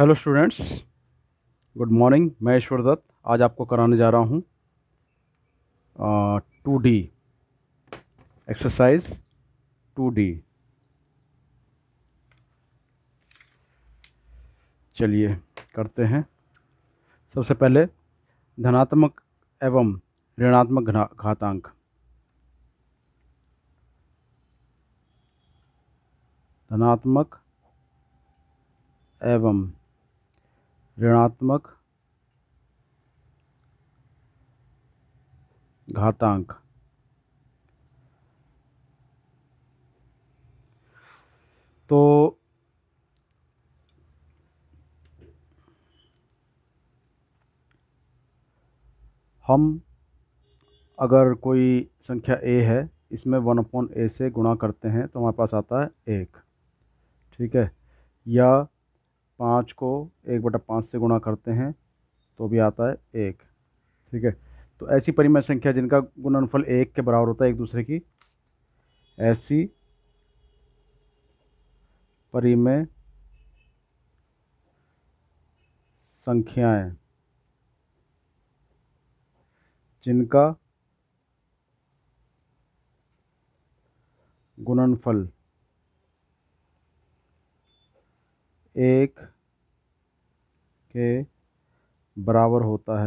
Hello students, good morning. मैं ईश्वर दत्त आज आपको कराने जा रहा हूँ 2D एक्सरसाइज 2D। चलिए करते हैं। सबसे पहले धनात्मक एवं ऋणात्मक घातांक। धनात्मक एवं ऋणात्मक घातांक। तो हम अगर कोई संख्या a है, इसमें 1/a से गुणा करते हैं तो हमारे पास आता है 1। ठीक है। या 5 को 1/5 से गुणा करते हैं तो भी आता है 1। ठीक है। तो ऐसी परिमेय संख्या जिनका गुणनफल 1 के बराबर होता है एक दूसरे की, ऐसी परिमेय संख्याएं जिनका गुणनफल 1 के बराबर होता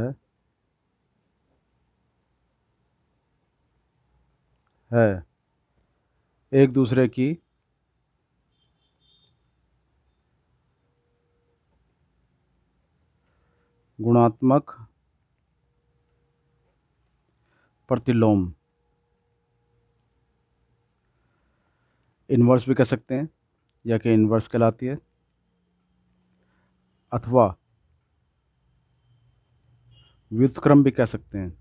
है एक दूसरे की गुणात्मक प्रतिलोम। इन्वर्स भी कह सकते हैं, या कि इन्वर्स कहलाती है, अथवा व्युत्क्रम भी कह सकते हैं,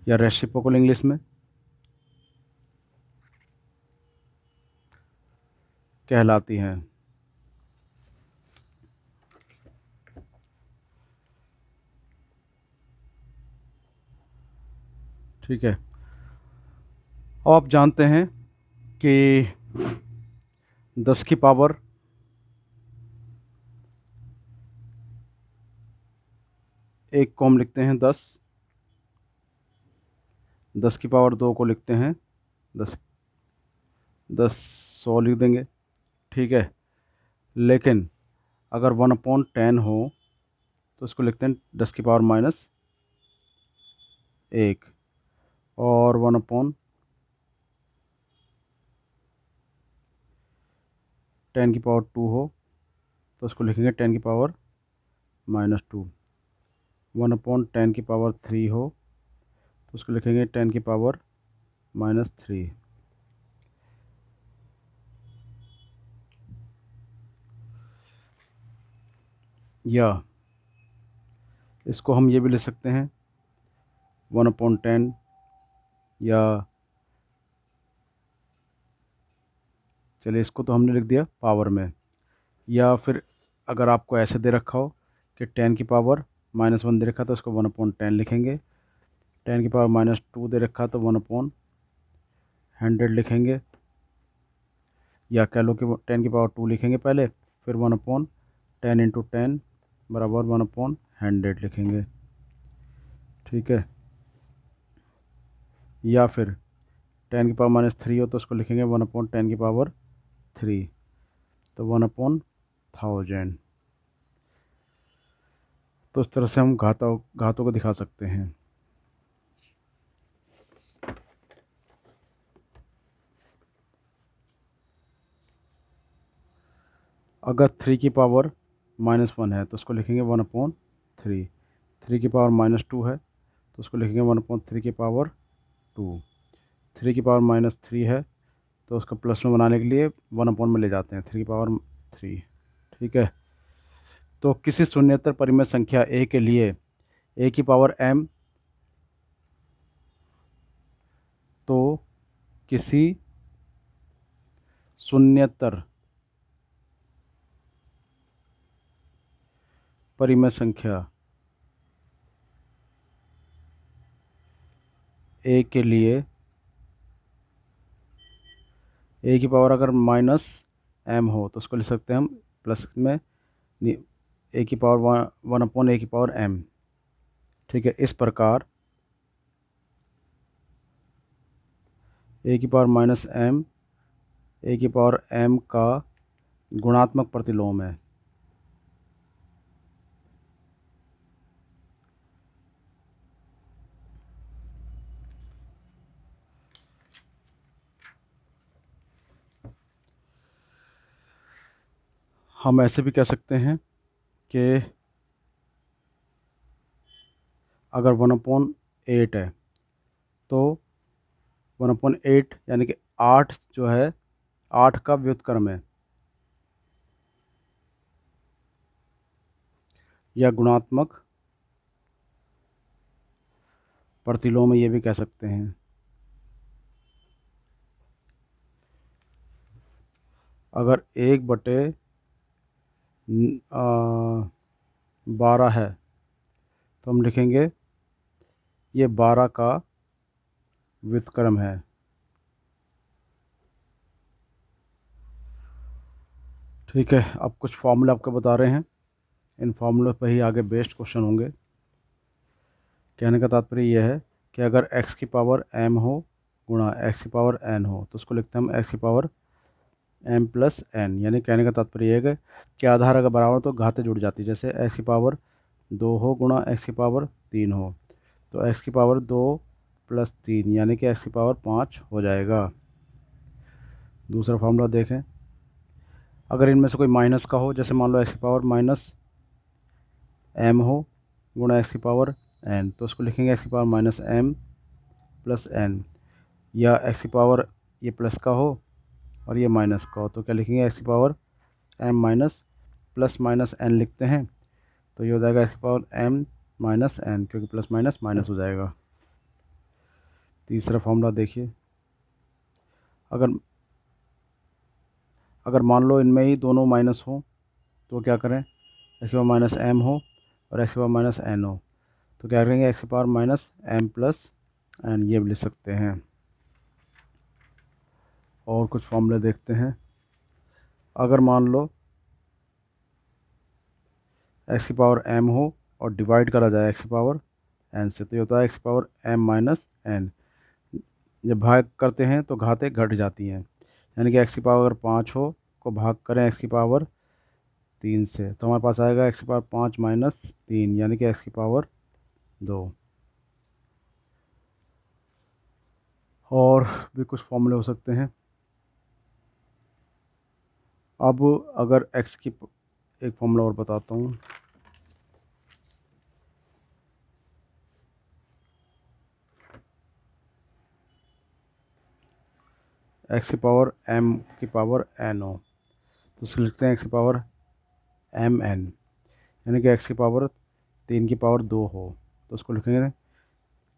या रेसिप्रोकल इंग्लिश में कहलाती हैं। ठीक है। आप जानते हैं कि 10 की पावर 1 को हम लिखते हैं 10, 10 की पावर 2 को लिखते हैं 10, 10 100 लिख देंगे। ठीक है। लेकिन अगर 1/10 हो तो इसको लिखते हैं 10 की पावर -1। और 1/10 की पावर 2 हो तो इसको लिखेंगे 10 की पावर -2। 1/10 की पावर 3 हो तो उसको लिखेंगे 10 की पावर -3। या इसको हम ये भी लिख सकते हैं 1/10, या चलिए इसको तो हमने लिख दिया पावर में। या फिर अगर आपको ऐसे दे रखा हो कि 10 की पावर -1 दे रखा तो इसको 1/10 लिखेंगे। 10 की पावर -2 दे रखा तो 1/100 लिखेंगे। या कह लो कि 10 की पावर 2 लिखेंगे पहले, फिर 1/10 × 10 बराबर 1/100 लिखेंगे। ठीक है। या फिर 10 की पावर -3 हो तो उसको लिखेंगे 1/10 की पावर 3, तो 1/1000। तो इस तरह से हम घातों को दिखा सकते हैं। अगर 3 की पावर -1 है तो उसको लिखेंगे 1/3। 3 की पावर -2 है तो उसको लिखेंगे 1/3 की पावर 2। 3 की पावर -3 है तो उसको प्लस में बनाने के लिए 1/में ले जाते हैं 3 की पावर 3। ठीक है। तो किसी शून्येतर परिमेय संख्या a के लिए a की पावर m, तो किसी शून्येतर परिमेय संख्या a के लिए a की पावर अगर एम हो तो उसको लिख सकते हैं हम प्लस में ए की पावर वन अपॉन ए की पावर एम। ठीक है, इस प्रकार ए की पावर माइनस एम ए की पावर एम का गुणात्मक प्रतिलोम है। हम ऐसे भी कह सकते हैं कि अगर 1/8 है तो 1/8 यानी कि 8 जो है 8 का व्युत्क्रम है या गुणात्मक प्रतिलोम, ये भी कह सकते हैं। अगर 1/12 है तो हम लिखेंगे ये 12 का व्युत्क्रम है। ठीक है, अब कुछ फॉर्मूला आपको बता रहे हैं, इन फॉर्मूले पर ही आगे बेस्ड क्वेश्चन होंगे। कहने का तात्पर्य यह है कि अगर x की पावर m हो गुणा x की पावर n हो तो उसको लिखते हैं हम x की पावर m प्लस n। यानी कहने का तात्पर्य यह है कि आधार अगर बराबर हो तो घातें जुड़ जाती है। जैसे x की पावर 2 हो गुणा x की पावर 3 हो तो x की पावर 2 प्लस 3 यानी कि x की पावर 5 हो जाएगा। दूसरा फॉर्मूला देखें, अगर इनमें से कोई माइनस का हो, जैसे मान लो x की पावर माइनस m हो गुणा x की पावर n तो उसको लिखेंगे x की power minus m plus n। या x की पावर ये प्लस का हो और ये माइनस का हो तो क्या लिखेंगे x की power m minus plus minus n लिखते हैं तो ये हो जाएगा x की पावर m माइनस n, क्योंकि प्लस माइनस माइनस हो जाएगा। तीसरा फॉर्मूला देखिए, अगर अगर मान लो इनमें ही दोनों माइनस हो तो क्या करें, एक्स की पावर माइनस एम हो और एक्स की पावर माइनस एन हो तो क्या करेंगे एक्स की power minus m plus n, ये भी लिख सकते हैं। और कुछ फॉर्मूले देखते हैं, अगर मान लो एक्स की पावर एम हो और डिवाइड करा जाए एक्स की पावर एन से तो ये होता है एक्स की पावर एम माइनस एन। जब भाग करते हैं तो घातें घट जाती हैं, यानी कि एक्स की पावर अगर 5 हो को भाग करें एक्स की पावर 3 से तो हमारे पास आएगा एक्स की पावर 5 माइनस 3 यानी कि एक्स की पावर 2। और भी कुछ फॉर्मूले हो सकते हैं। अब अगर x की एक फॉर्मूला और बताता हूँ, x की पावर m की पावर n हो तो उसको लिखते हैं x की पावर m n, यानी कि x की पावर 3 की पावर 2 हो तो उसको लिखेंगे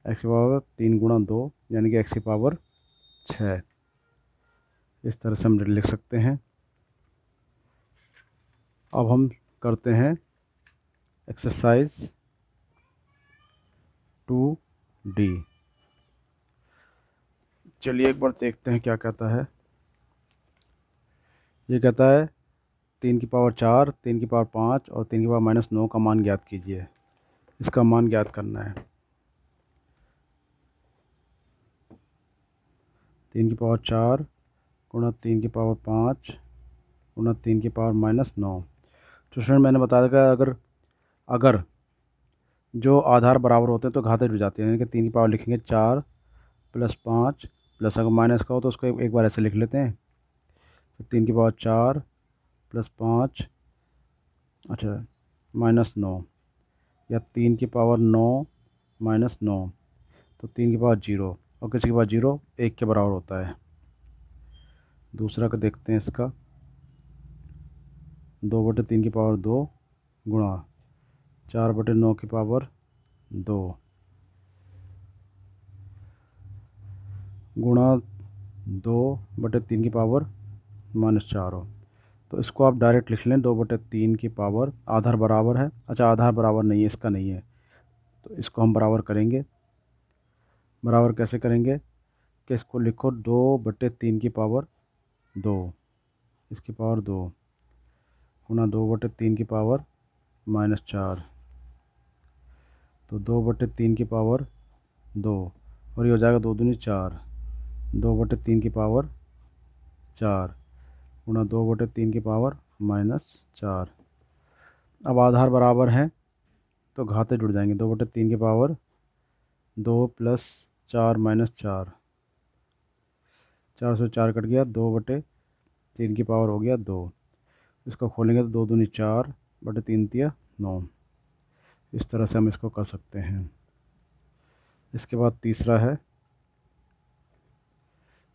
x की पावर 3 गुणा 2 यानी कि x की पावर 6। इस तरह से हम लिख सकते हैं। अब हम करते हैं एक्सरसाइज 2D। चलिए एक बार देखते हैं क्या कहता है। ये कहता है 3 की पावर 4, 3 की पावर 5 और 3 की पावर माइनस 9 का मान ज्ञात कीजिए। इसका मान ज्ञात करना है। 3 की पावर 4 गुणा 3 की पावर 5 गुणा 3 की पावर माइनस 9। तो स्टूडेंट मैंने बताया था अगर अगर जो आधार बराबर होते हैं तो घातें जुड़ जाती हैं, यानी कि 3 की पावर लिखेंगे 4 प्लस 5 प्लस अगर माइनस का हो तो उसको एक बार ऐसे लिख लेते हैं। तो 3 की पावर 4 प्लस 5 अच्छा माइनस 9 या 3 की पावर 9 माइनस 9 तो 3 की पावर 0 और किसी की पावर 0 1 के बराबर होता है। दूसरा का देखते हैं इसका, 2/3 की पावर 2 गुणा 4/9 की पावर 2 गुणा 2/3 की पावर -4 हो तो इसको आप डायरेक्ट लिख लें 2/3 की पावर, आधार बराबर है, अच्छा आधार बराबर नहीं है, इसका नहीं है तो इसको हम बराबर करेंगे। बराबर कैसे करेंगे कि इसको लिखो 2/3 की पावर 2, इसकी पावर 2 गुणा 2/3 की पावर -4, तो 2/3 की पावर 2, और ये हो जाएगा 2 दूनी 4, 2/3 की पावर 4 गुणा 2/3 की पावर -4। अब आधार बराबर हैं तो घाते जुड़ जाएंगे। 2/3 की पावर 2 + 4 - 4, 4 से 4 कट गया, 2/3 की पावर हो गया 2। इसको खोलेंगे तो 2 दूनी 4 बटे 3 तिया 9। इस तरह से हम इसको कर सकते हैं। इसके बाद तीसरा है,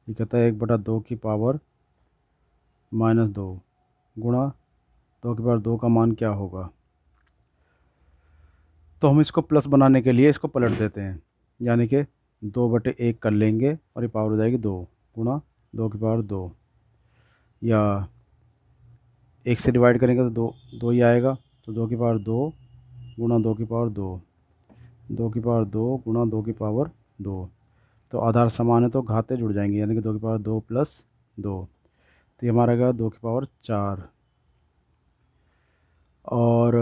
ये कहता है 1/2 की पावर -2 गुणा 2 की पावर 2 का मान क्या होगा। तो हम इसको प्लस बनाने के लिए इसको पलट देते हैं, यानी कि 2/1 कर लेंगे और ये पावर हो जाएगी 2 गुणा 2 की पावर 2, या 1 से डिवाइड करेंगे तो 2 ही आएगा, तो 2 की पावर 2 गुणा 2 की पावर 2, 2 की पावर 2 गुणा 2 की पावर 2। तो आधार समान है तो घाते जुड़ जाएंगे, यानी कि 2 की पावर 2 + 2, तो ये हमारा आएगा 2 की पावर 4, और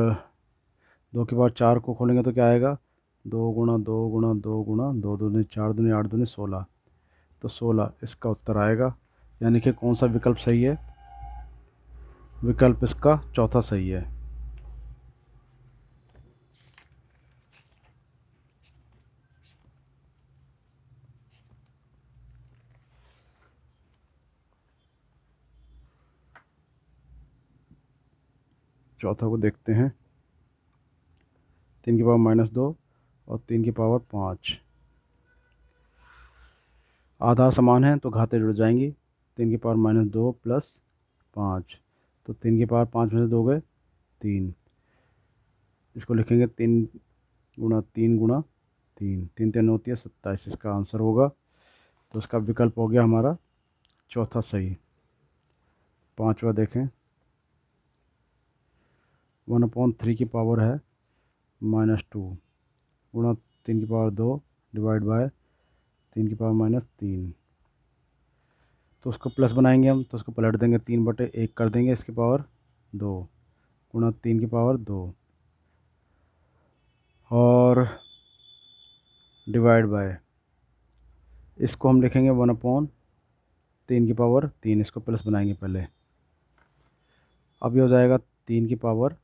2 की पावर 4 को खोलेंगे तो क्या आएगा, 2 गुणा 2 गुणा 2 गुणा 2, 2 दूनी 4 दूनी 8 दूनी 16, तो 16 इसका उत्तर आएगा। यानी कि कौन सा विकल्प सही है, विकल्प इसका चौथा सही है। चौथा को देखते हैं, 3 की पावर -2 और 3 की पावर 5। आधार समान है तो घाते जुड़ जाएंगी, 3 की पावर -2 + 5, तो 3 की पावर 5 में से 2 गए 3, इसको लिखेंगे 3 गुणा 3 गुणा 3, 3 3 होती है 27, इसका आंसर होगा। तो इसका विकल्प हो गया हमारा चौथा सही। पांचवा देखें, 1/3 की पावर है -2 गुणा 3 की पावर 2 डिवाइड बाय 3 की पावर -3, तो उसको प्लस बनाएंगे हम, तो उसको पलट देंगे, 3/1 कर देंगे इसकी पावर 2 गुणा 3 की पावर 2, और डिवाइड बाय, इसको हम लिखेंगे 1/3 की पावर 3, इसको प्लस बनाएंगे पहले। अब ये हो जाएगा 3 की पावर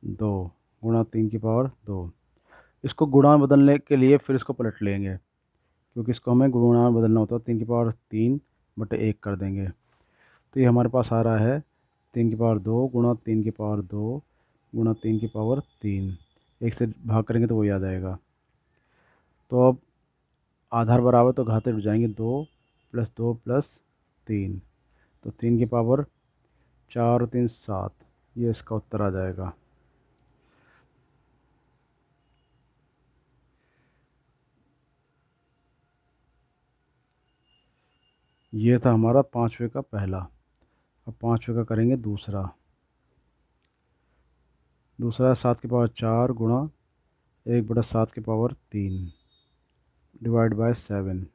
2 गुणा 3 की पावर 2। इसको गुणा में बदलने के लिए फिर इसको पलट लेंगे, क्योंकि इसको हमें गुणा में बदलना होता है। 3 की पावर 3/1 कर देंगे, तो ये हमारे पास आ रहा है 3 की पावर 2 गुणा 3 की पावर 2 गुणा 3 की पावर 3। एक से भाग करेंगे तो वही आ जाएगा। तो अब आधार बराबर तो घाते जुड़ जाएंगे, 2 + 2 + 3, तो 3 की पावर 4 और 3 7, ये इसका उत्तर आ जाएगा। ये था हमारा पाँचवे का पहला। अब पाँचवे का करेंगे दूसरा। दूसरा 7 की पावर 4 गुणा 1/7 की पावर 3 डिवाइड बाय 7।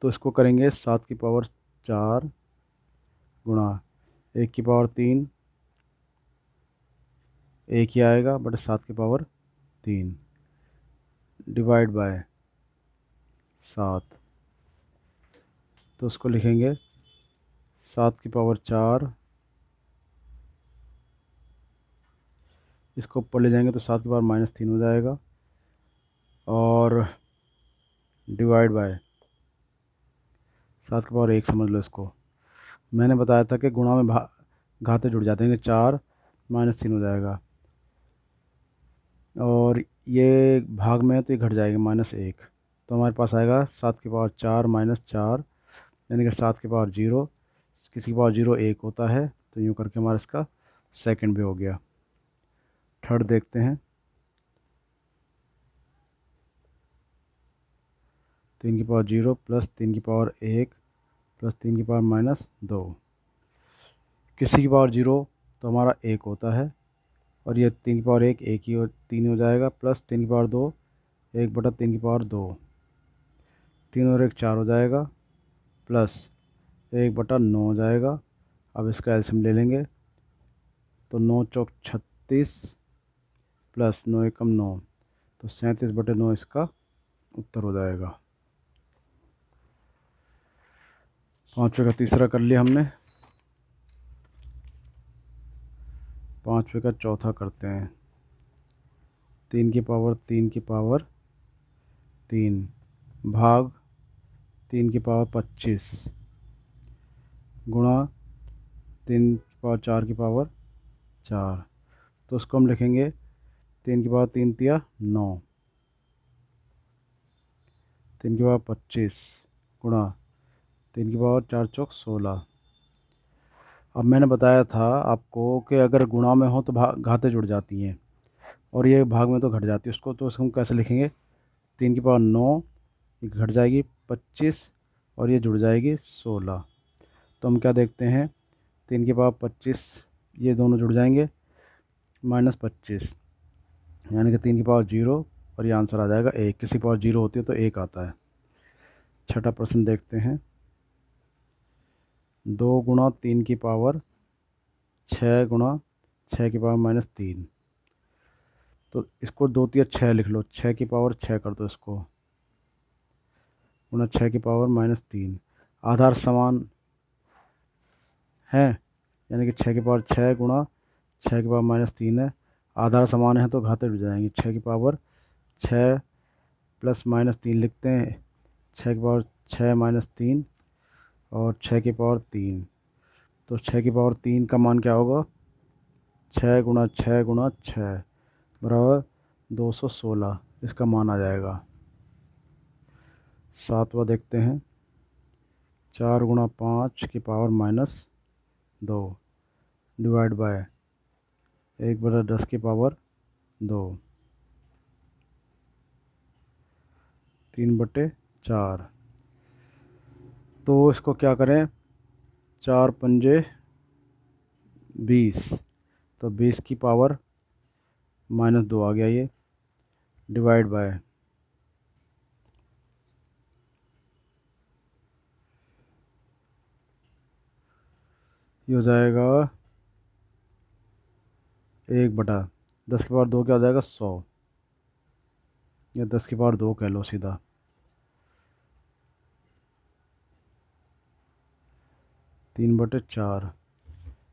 तो इसको करेंगे 7 की पावर 4 गुणा 1 की पावर 3, एक ही आएगा बटे 7 की पावर 3 डिवाइड बाय 7। तो उसको लिखेंगे 7 की पावर 4, इसको ऊपर ले जाएंगे तो 7 की पावर -3 हो जाएगा, और डिवाइड बाय 7 की पावर 1 समझ लो इसको। मैंने बताया था कि गुणा में घाते जुड़ जाते हैं, 4 -3 हो जाएगा, और ये भाग में है तो ये घट जाएगा -1, तो हमारे पास आएगा 7 की पावर 4 -4, यानी कि 7 की पावर 0, किसी की पावर 0 1 होता है, तो यूँ करके हमारा इसका सेकंड भी हो गया। थर्ड देखते हैं, 3 की पावर 0 + 3 की पावर 1 + 3 की पावर -2, किसी की पावर 0 तो हमारा 1 होता है, और ये 3 की पावर 1 1 ही 3 हो जाएगा, प्लस 3 की पावर 2 1/3 की पावर 2, 3 और 1 4 हो जाएगा, प्लस 1/9 हो जाएगा। अब इसका एलसीएम ले लेंगे तो 9 चौक 36 प्लस 9 एकम 9, तो 37/9 इसका उत्तर हो जाएगा। पाँचवे का तीसरा कर लिया हमने, पाँचवे का चौथा करते हैं। 3 की पावर 3 की पावर 3 भाग 3 की पावर 25 गुणा 3 की पावर 4 की पावर 4। तो उसको हम लिखेंगे 3 की पावर 3 तिया 9, 3 की पावर 25 गुणा 3 की पावर 4 चौक 16। अब मैंने बताया था आपको कि अगर गुणा में हो तो घातें जुड़ जाती हैं और ये भाग में तो घट जाती है उसको, तो उसको हम कैसे लिखेंगे? 3 की पावर 9 ये घट जाएगी 25 और ये जुड़ जाएगी 16। तो हम क्या देखते हैं, 3 की पावर 25 ये दोनों जुड़ जाएंगे -25, यानी कि 3 की पावर 0 और ये आंसर आ जाएगा 1। किसी पावर 0 होती है तो 1 आता है। छठा प्रश्न देखते हैं। 2 गुणा 3 की पावर 6 गुणा 6 की पावर -3। तो इसको 2 तिया 6 लिख लो, 6 की पावर 6 कर दो इसको, गुणा 6 की पावर -3। आधार समान है, यानी कि 6 की पावर 6 गुणा 6 की पावर -3 है। आधार समान है तो घातें जुड़ जाएंगी। 6 की पावर 6 प्लस -3 लिखते हैं, 6 की पावर 6 -3 और 6 की पावर 3। तो 6 की पावर 3 का मान क्या होगा? 6 गुणा 6 गुणा 6 बराबर 216, इसका मान आ जाएगा। सातवां देखते हैं। 4 गुणा 5 की पावर -2 डिवाइड बाय 1/10 की पावर 2, 3/4। तो इसको क्या करें, 4 पंजे 20, तो 20 की पावर -2 आ गया ये, डिवाइड बाय ये हो जाएगा 1/10 की पावर 2 क्या हो जाएगा 100, या 10 की पावर 2 कह लो सीधा। 3/4।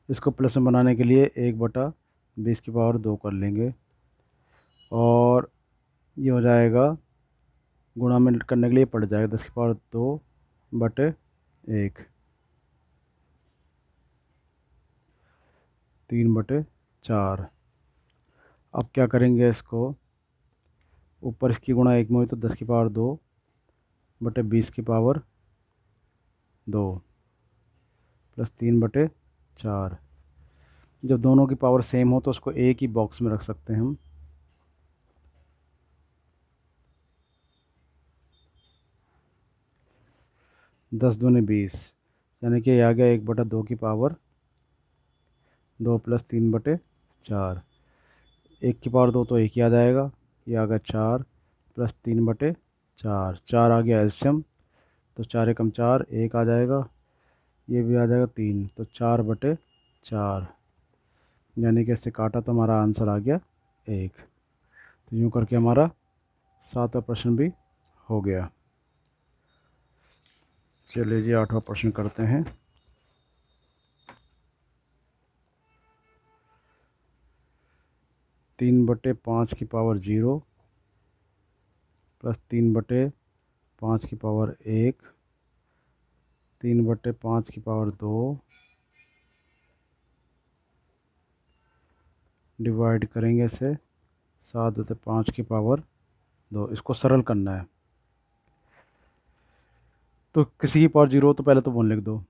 इसको प्लस में बनाने के लिए 1/20 की पावर 2 कर लेंगे और ये हो जाएगा, गुणा में करने के लिए पड़ जाएगा 10 की पावर 2/1, 3/4। अब क्या करेंगे, इसको ऊपर इसकी गुणा 1 में हुई तो 10 की पावर 2/20 की पावर 2 प्लस 3/4। जब दोनों की पावर सेम हो तो उसको एक ही बॉक्स में रख सकते हैं हम। 10 दूनी 20, यानी कि ये आ गया 1/2 की पावर 2 प्लस 3/4। 1 की पावर 2 तो एक ही आ जाएगा, ये आ गया 4 प्लस 3/4। 4 आ गया एलसीएम, तो 4 एकम 4 1 आ जाएगा, ये भी आ जाएगा 3, तो 4/4, यानी कि इससे काटा तो हमारा आंसर आ गया 1। तो यूँ करके हमारा सातवां प्रश्न भी हो गया। चलिए जी, आठवां प्रश्न करते हैं। 3/5 की पावर 0 प्लस 3/5 की पावर 1, 3/5 की पावर 2 डिवाइड करेंगे इसे 7/5 की पावर 2। इसको सरल करना है, तो किसी की पावर 0 हो तो पहले तो 1 लिख दो।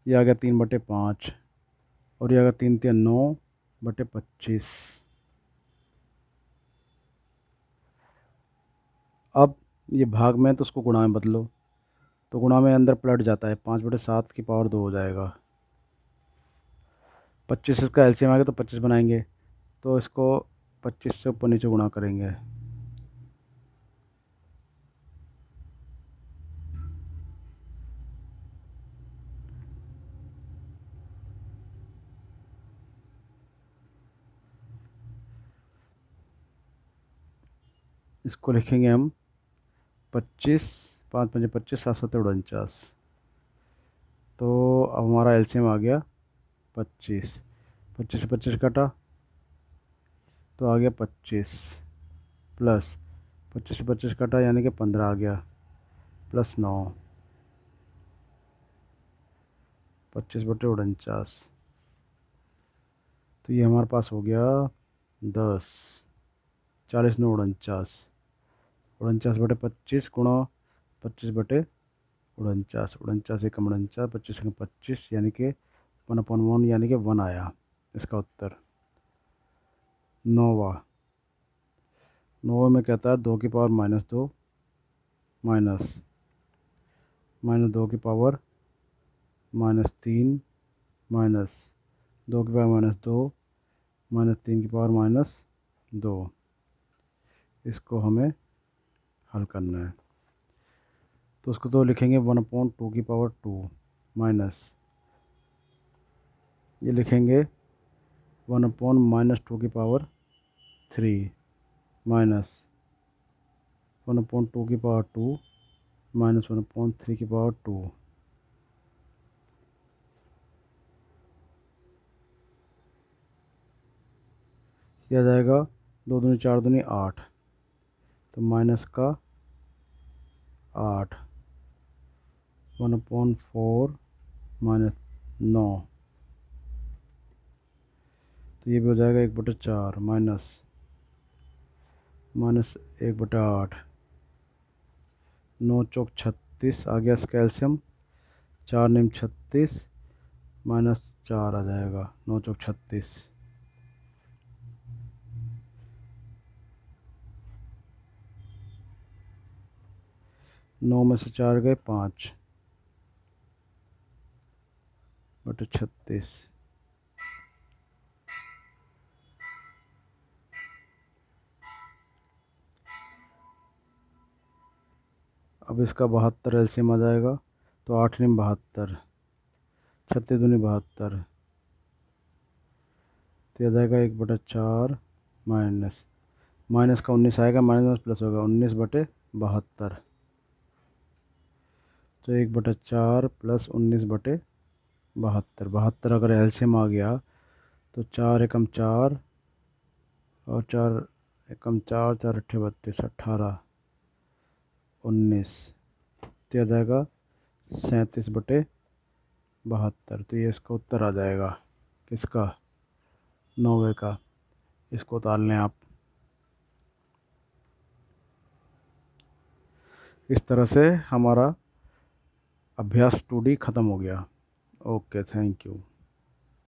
ये आ गया 3/5 और ये आ गया 3 3 9/25। अब ये भाग में तो उसको गुणा में बदलो, तो गुणा में अंदर पलट जाता है, 5/7 की पावर 2 हो जाएगा। 25 इसका एलसीएम आ गया तो 25 बनाएंगे, तो इसको 25 से ऊपर नीचे गुणा करेंगे। इसको लिखेंगे हम 25, 5 5 25, 7 7 49। तो अब हमारा एलसीएम आ गया 25। 25 से 25 कटा तो आ गया 25, प्लस 25 से 25 कटा यानी कि 15 आ गया, प्लस 9, 25/49। तो ये हमारे पास हो गया 10, 40×9 = 49, 49/25 गुणा 25/49, 49 एकम 49, 25 एकम 25 यानी कि 1/1 यानी कि 1 आया इसका उत्तर। 9वां, 9 में कहता है 2 की पावर -2 माइनस -2 की पावर -3 माइनस 2 की पावर -2 -3 की पावर -2। इसको हमें हल करना है। तो उसको तो लिखेंगे 1/2 की पावर 2 माइनस ये लिखेंगे 1/-2 की पावर 3 माइनस 1/2 की पावर 2 माइनस 1/3 की पावर 2। किया जाएगा 2 दूनी 4 दूनी 8, तो माइनस का 8, 1/4 माइनस 9, तो ये भी हो जाएगा 1/4 माइनस 1/8, 9 चौक 36 आ गया इसका एल्शियम, 4 निम 36 -4 आ जाएगा, 9 चौक 36। 9 में से 4 गए 5/36। अब इसका 72 एलसीएम आ जाएगा, तो 8 निम 72, 36 दूनी 72, तो आ जाएगा 1/4 माइनस माइनस का 19 आएगा, माइनस प्लस होगा 19/72, तो 1/4 प्लस 19/72। 72 अगर एलसीएम आ गया तो 4 एकम 4 और 4 एकम 4, 4 अट्ठे 32, 18, 19, तो आ जाएगा 37/72। तो ये इसका उत्तर आ जाएगा किसका, 9वें का। इसको उतार लें आप। इस तरह से हमारा अभ्यास 2D ख़त्म हो गया। Okay, thank you.